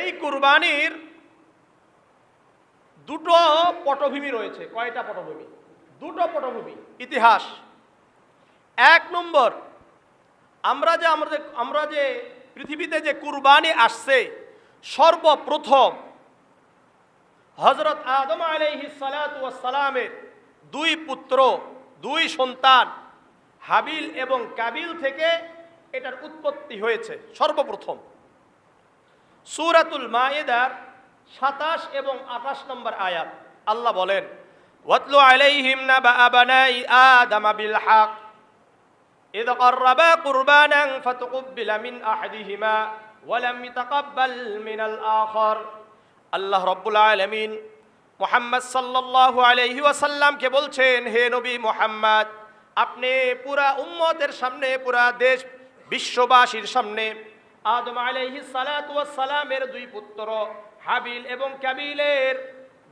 এই কুরবানির দুটো পটভূমি রয়েছে। কয়টা পটভূমি? দুটো পটভূমি। ইতিহাস। এক নম্বর, আমরা যে পৃথিবীতে যে কুরবানি আসছে, সর্বপ্রথম হযরত আদম আলাইহিস সালাতু ওয়াস সালামের দুই পুত্র, দুই সন্তান হাবিল এবং কাবিল থেকে এটার উৎপত্তি হয়েছে সর্বপ্রথম। সূরাতুল মাইদার ২৭ এবং ২৮ নম্বর আয়াত আল্লাহ বলেন, ওয়াতলু আলাইহিম নাবা বানাই আদম বিল হক ইয ক্বাররাবা কুরবানান ফাতুকব্বিলা মিন আহাদিহিমা ওয়া লাম ইয়াতাকাব্বাল মিনাল আখার। আল্লাহ রাব্বুল আলামিন মুহাম্মদ সাল্লাল্লাহু আলাইহি ওয়াসাল্লামকে বলছেন, হে নবী মুহাম্মদ, আপনি পুরা উম্মতের সামনে, পুরা দেশ বিশ্ববাসীর সামনে আদম আলাইহিস সালাতু ওয়াস সালামের দুই পুত্র হাবিল এবং কাবিলের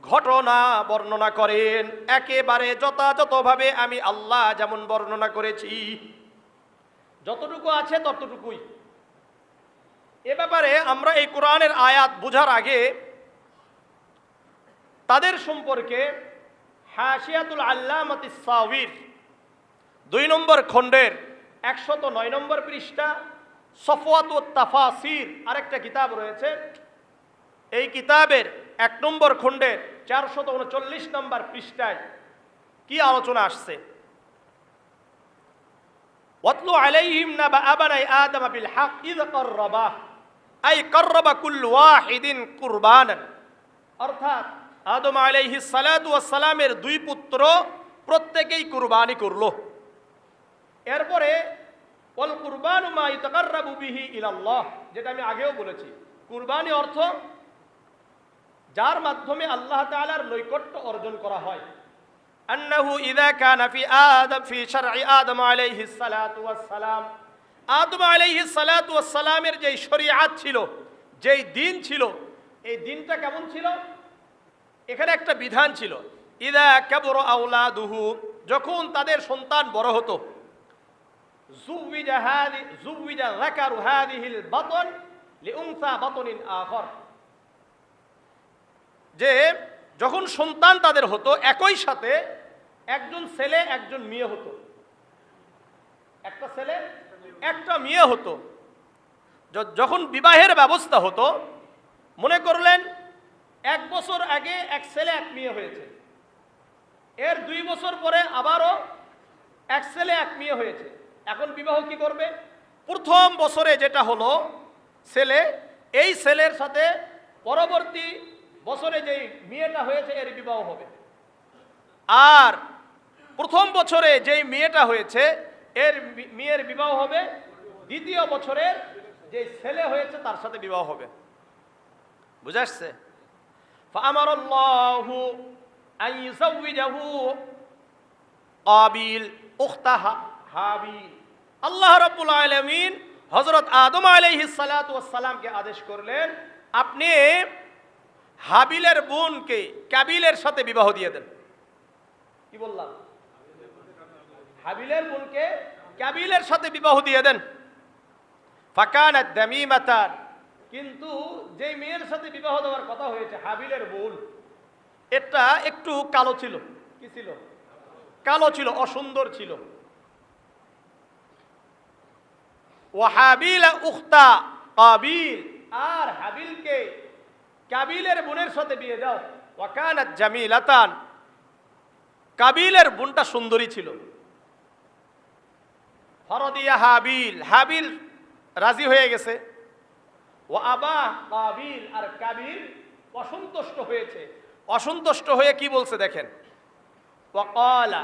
ঘটনা বর্ণনা করেন, একেবারে যথাযথভাবে আমি আল্লাহ যেমন বর্ণনা করেছি। যতটুকু আছে ততটুকুই। এ ব্যাপারে আমরা এই কোরআনের আয়াত বোঝার আগে তাদের সম্পর্কে হাশিয়াতুল আল্লামাতিস সাওয়ির ২ নম্বর খণ্ডের ১০৯ নম্বর পৃষ্ঠা, সফওয়াতুত তাফাসির আরেকটা কিতাব রয়েছে, এই কিতাবের ১ নম্বর খণ্ডের ৪৩৯ নম্বর পৃষ্ঠায় কি আলোচনা আসছে। ওয়াতলু আলাইহিম নাবা বানাই আদম বিল হক ইয ক্বাররাবা আই ক্বাররাবা কুল্লু ওয়াহিদিন কুরবানান, অর্থাৎ আদম আলাইহিস সালাতু ওয়াস সালামের দুই পুত্র প্রত্যেকেই কুরবানি করলো। এরপরে ওয়াল কুরবানু মা ইতাকাররাবু বিহি ইলাল্লাহ, যেটা আমি আগেও বলেছি, কুরবানি অর্থ যার মাধ্যমে আল্লাহ তাআলার নৈকট্য অর্জন করা হয়। আন্নাহু ইযা কানা ফি শারঈ আদম আলাইহিস সালাতু ওয়াস সালাম, আদম আলাইহিস সালাতু ওয়াস সালামের যেই শরীআত ছিল, যেই দিন ছিল, এই দিনটা কেমন ছিল? এখানে একটা বিধান ছিল, ইযা কাবরা আওলাদুহু, যখন তাদের সন্তান বড় হতো, যুওয়িজা যাকারু হাযিহিল বাতন লিউনসা বাতনিন আখর, যে যখন সন্তান তাদের হতো একই সাথে একজন ছেলে একজন মেয়ে হতো, একটা ছেলে একটা মেয়ে হতো। যখন বিবাহের ব্যবস্থা হতো, মনে করলেন ১ বছর আগে এক ছেলে এক মেয়ে হয়েছে, এর ২ বছর পরে আবারও এক ছেলে এক মেয়ে হয়েছে। এখন বিবাহ কি করবে? প্রথম বছরে যেটা হলো ছেলে, এই ছেলের সাথে পরবর্তী বছরে যেই মেয়েটা হয়েছে এর বিবাহ হবে। আর প্রথম বছরে যেই মেয়েটা হয়েছে এর মেয়ের বিবাহ হবে, দ্বিতীয় বছরের যে ছেলে হয়েছে তার সাথে বিবাহ হবে। বুঝা আসছে? ফাআমারাল্লাহু আন ইউযাওয়িজাহু কাবিল উখতা হাবিল, আল্লাহ রাব্বুল আলামিন হযরত আদম আলাইহিস সালাতু ওয়াস সালামকে আদেশ করলেন, আপনি হাবিলের বোনকে কাবিলের সাথে বিবাহ দিয়ে দেন। কি বললাম? হাবিলের বোনকে কাবিলের সাথে বিবাহ দিয়ে দেন। ফাকানাত দামিমাতান, কিন্তু যেই মেয়ের সাথে বিবাহ দেওয়ার কথা হয়েছে হাবিলের বোন, এটা একটু কালো ছিল। কি ছিল? কালো ছিল, অসুন্দর ছিল। ওয়া হাবিল উখতা কাবিল, আর হাবিলকে কাবিলের বোনের সাথে বিয়ে দাও। ওয়া কানাত জামিলাতান, কাবিলের বোনটা সুন্দরী ছিল। ফরদিয়া হাবিল, হাবিল রাজি হয়ে গেছে। ও আবা কাবিল, আর কাবিল অসন্তুষ্ট হয়েছে। অসন্তুষ্ট হয়ে কি বলছে দেখেন, ওয়াকালা,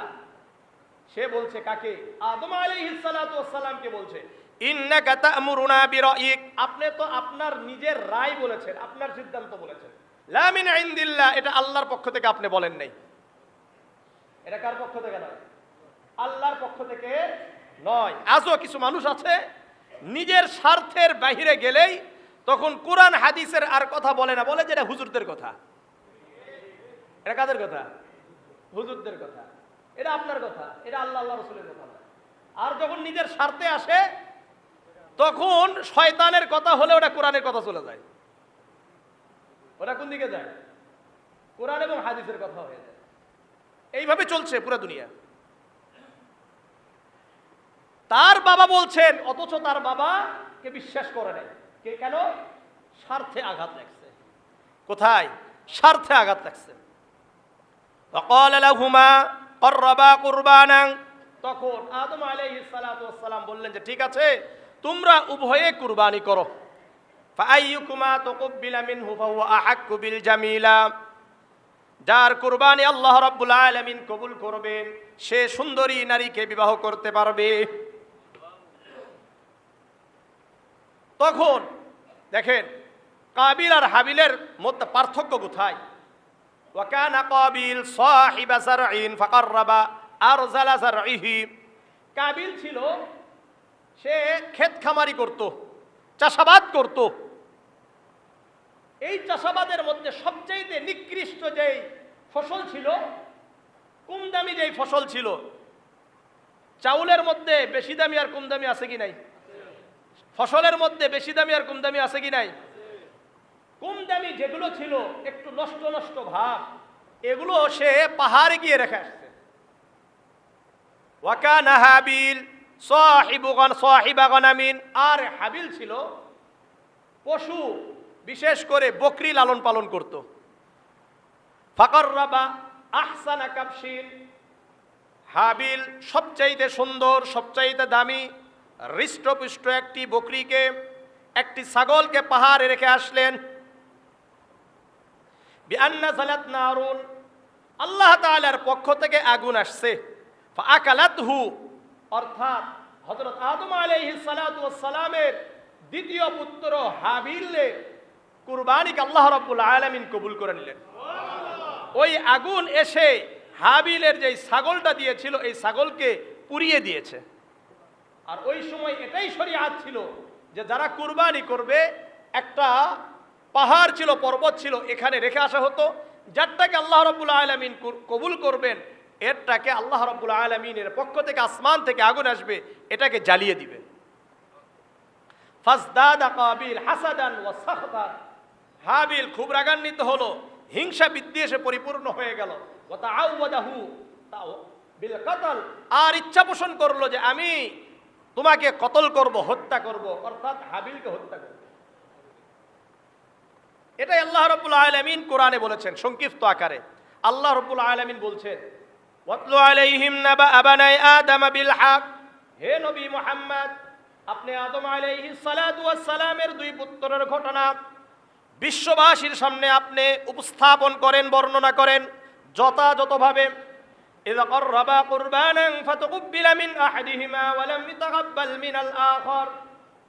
সে বলছে কাকে? আদম আলাইহিস সালাতু ওয়াস সালামকে বলছে, ইন্নাকা তা'মুরুনা বিরাইক, আপনি তো আপনার নিজের রায় বলেছেন, আপনার সিদ্ধান্ত বলেছেন। লা মিন ইনদিল্লাহ, এটা আল্লাহর পক্ষ থেকে আপনি বলেন নাই। এটা কার পক্ষ থেকে নয়? আল্লাহর পক্ষ থেকে নয়। আজও কিছু মানুষ আছে নিজের স্বার্থের বাহিরে গেলেই তখন কোরআন হাদিসের আর কথা বলে না, বলে যে এটা হুজুরদের কথা। এটা কাদের কথা? হুজুরদের কথা। এটা আপনার কথা, এটা আল্লাহ রাসূলের কথা না। আর যখন নিজের স্বার্থে আসে তখন শয়তানের কথা হলে ওটা কোরআনের কথা চলে যায়। ওরা কোন দিকে যায়? কোরআন এবং হাদিসের কথা হয়ে যায়। এইভাবে চলছে পুরো দুনিয়া। তার বাবা বলছেন, অথচ তার বাবাকে বিশ্বাস করে নাই। কেন? স্বার্থে আঘাত লাগছে। কোথায়? স্বার্থে আঘাত লাগছে। وقال لهما قربا قربانا, তখন আদম আলাইহিস সালাতু ওয়াস সালাম বললেন যে ঠিক আছে, তোমরা উভয়ে কুরবানি করো। ফাআইয়ুকুমা তুকবিলা মিনহু ফাহুয়া আহাক্কু বিল জামিলা, যার কুরবানি আল্লাহ রাব্বুল আলামিন কবুল করবেন সে সুন্দরী নারীকে বিবাহ করতে পারবে। তখন দেখেন কাবিল আর হাবিলের মধ্যে পার্থক্য কোথায়? ওয়াকানা কাবিল সাহিবা যারঈন ফাকাররাবা আরজালা যারঈহি, কাবিল ছিল সে ক্ষেত খামারি করত, চাষাবাদ করত। এই চাষাবাদের মধ্যে সবচেয়ে নিকৃষ্ট যেই ফসল ছিল, কম দামি যেই ফসল ছিল, চাউলের মধ্যে বেশি দামি আর কম দামি আছে কি নাই? ফসলের মধ্যে বেশি দামি আর কম দামি আছে কি নাই? কম দামি যেগুলো ছিল একটু নষ্ট নষ্ট ভাব, এগুলো সে পাহাড়ে গিয়ে রেখে আসছে। ওয়াকানা হাবিল সাহিবা গনামিন, আর হাবিল ছিল পশু, বিশেষ করে বকরি লালন পালন করত। ফাকাররাবা আহসানা কাবশিন, হাবিল সবচাইতে সুন্দর, সবচাইতে দামি হৃষ্টপুষ্ট একটি বকরিকে, একটি ছাগলকে পাহাড়ে রেখে আসলেন। বিআন্না যালাত নারুন, আল্লাহ তাআলার পক্ষ থেকে আগুন আসছে। ফাআকালাতহু, অর্থাৎ হযরত আদম আলাইহিস সালাতু ওয়াস সালামের দ্বিতীয় পুত্র হাবিলের কুরবানিকে আল্লাহ রাব্বুল আলামিন কবুল করে নিলেন। ওই আগুন এসে হাবিলের যে ছাগলটা দিয়েছিল এই ছাগলকে পুড়িয়ে দিয়েছে। আর ওই সময় এটাই শরীয়ত ছিল যে যারা কুরবানি করবে একটা পাহাড় ছিল, পর্বত ছিল, এখানে রেখে আসা হতো। যারটাকে আল্লাহ রাব্বুল আলামিন কবুল করবেন এরটাকে আল্লাহ রাব্বুল আলামিনের পক্ষ থেকে আসমান থেকে আগুন আসবে, এটাকে জ্বালিয়ে দিবেন। ফাজদাদা কাবিল হাসাদান ওয়া সাখতান, হাবিল খুব রাগান্বিত হলো, হিংসা বিদ্বেষে পরিপূর্ণ হয়ে গেল। ওয়া তাআওয়াদাহু বিল কতল, আর ইচ্ছা পোষণ করলো যে আমি তোমাকে কতল করব, হত্যা করব, অর্থাৎ হাবিলকে হত্যা করব। এটাই আল্লাহ রাব্বুল আলামিন কোরআনে বলেছেন সংক্ষিপ্ত আকারে। আল্লাহ রাব্বুল আলামিন বলছেন ওয়াতলু আলাইহিম নাবা আবানাই আদম বিল হক, হে নবী মুহাম্মদ আপনি আদম আলাইহিস সালাতু ওয়াস সালামের দুই পুত্রের ঘটনা বিশ্ববাসীর সামনে আপনি উপস্থাপন করেন, বর্ণনা করেন যথাযথভাবে। ইযা কররাবা কুরবানান ফাতুকবিলা মিন আহাদিহিমা ওয়া লাম ইতাকাব্বাল মিনাল আখার,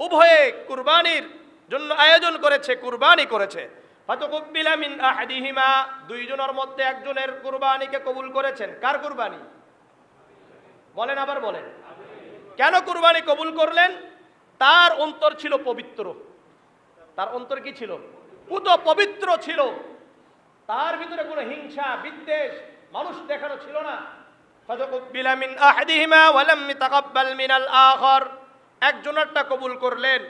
উভয়ে কুরবানির জন্য আয়োজন করেছে, কুরবানি করেছে। ফাতুকবিলা মিন আহাদিহিমা, দুইজনের মধ্যে একজনের কুরবানিকে কবুল করেছেন। কার কুরবানি? বলেন, আবার বলেন। কেন কুরবানি কবুল করলেন? তার অন্তর ছিল পবিত্র। তার অন্তর কি ছিল? পুত পবিত্র ছিল। তার ভিতরে কোনো হিংসা বিদ্বেষ মানুষ দেখানো ছিল না। ফাতুকবিলা মিন আহাদিহিমা ওয়া লাম ইতাকাব্বাল মিনাল আখার, একজনেরটা কবুল করলেন,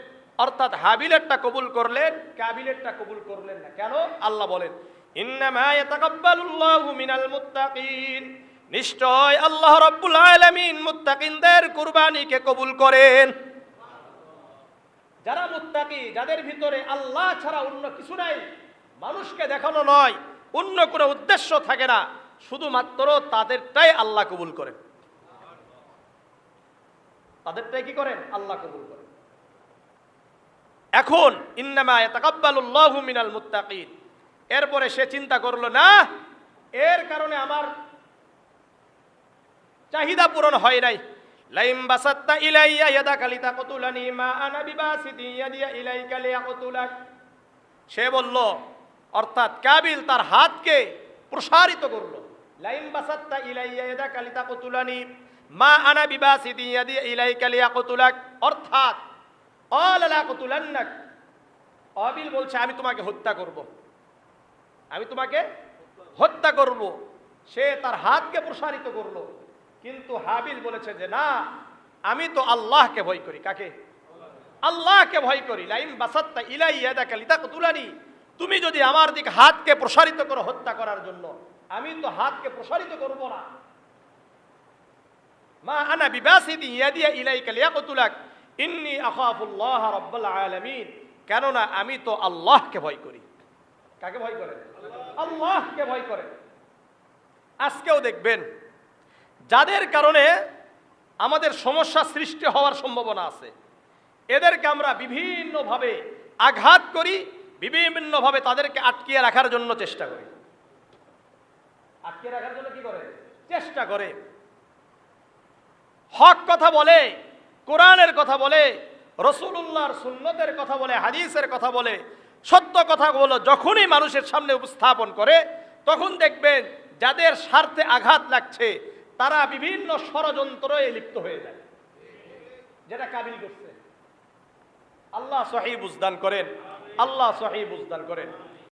অর্থাৎ হাবিলেরটা কবুল করলেন, কাবিলেরটা কবুল করলেন না। কেন? আল্লাহ বলেন ইন্নামা ইয়াতাকাব্বালুল্লাহু মিনাল মুত্তাকিন, নিশ্চয় আল্লাহ রাব্বুল আলামিন মুত্তাকিনদের কুরবানিকে কবুল করেন। যারা মুত্তাকি, যাদের ভিতরে আল্লাহ ছাড়া অন্য কিছু নাই, মানুষকে দেখানো নয়, অন্য কোনো উদ্দেশ্য থাকে না, শুধুমাত্র তাদেরটাই আল্লাহ কবুল করেন। তাদেরটাই কি করেন? আল্লাহ কবুল করেন। এখন ইন্নামা ইয়াতাকাব্বালুল্লাহু মিনাল মুত্তাকিন, এরপরে সে চিন্তা করলো না এর কারণে আমার চাহিদা পূরণ হয় নাই। লাইম বাসাত্তা ইলাইয়া ইয়াদাকা লিতাকতুলানি মা আনা বিবাসিতি ইয়াদিয়া ইলাইকা লিয়াকতুলাক, সে বলল, অর্থাৎ কাবিল তার হাতকে প্রসারিত করলো। লাইম বাসাত্তা ইলাইয়া ইয়াদাকা লিতাকতুলানি মা আনা বিবাসিতি ইয়াদিয়া ইলাইকা লিয়াকতুলাক, অর্থাৎ ক্বালা লাকতুলান্নাক, কাবিল বলছে আমি তোমাকে হত্যা করব, আমি তোমাকে হত্যা করব। সে তার হাতকে প্রসারিত করলো, কিন্তু হাবিল বলেছে যে না, আমি তো আল্লাহকে ভয় করি। কাকে? আল্লাহকে ভয় করি। লাইম বাসাত্তা ইলাইয়া ইয়াদাকা লিতাকতুলানি, তুমি যদি আমার দিকে হাতকে প্রসারিত করো হত্যা করার জন্য, আমি তো হাতকে প্রসারিত করব না। মা আনা বিবাসিতি ইয়াদিয়া ইলাইকা লিয়াকতুলাক ইন্নী আখাফুল্লাহ রাব্বুল আলামিন। কেননা আমি তো আল্লাহকে ভয় করি। কাকে ভয় করে? আল্লাহকে ভয় করে। আজকেও দেখবেন যাদের কারণে আমাদের সমস্যা সৃষ্টি হওয়ার সম্ভাবনা আছে, এদেরকে আমরা বিভিন্নভাবে আঘাত করি, বিভিন্নভাবে তাদেরকে আটকিয়ে রাখার জন্য চেষ্টা করি। আটকিয়ে রাখার জন্য কি করে? চেষ্টা করে। হক কথা বলে, কোরআনের কথা বলে, রাসূলুল্লাহর সুন্নতের কথা বলে, হাদিসের কথা বলে, সত্য কথাগুলো যখনই মানুষের সামনে উপস্থাপন করে, তখন দেখবেন যাদের স্বার্থে আঘাত লাগছে তারা বিভিন্ন ষড়যন্ত্রে লিপ্ত হয়ে যায়, যেটা কাবিল করছে। আল্লাহ সহিহ বুঝদান করেন, আল্লাহ সহিহ বুঝদান করেন।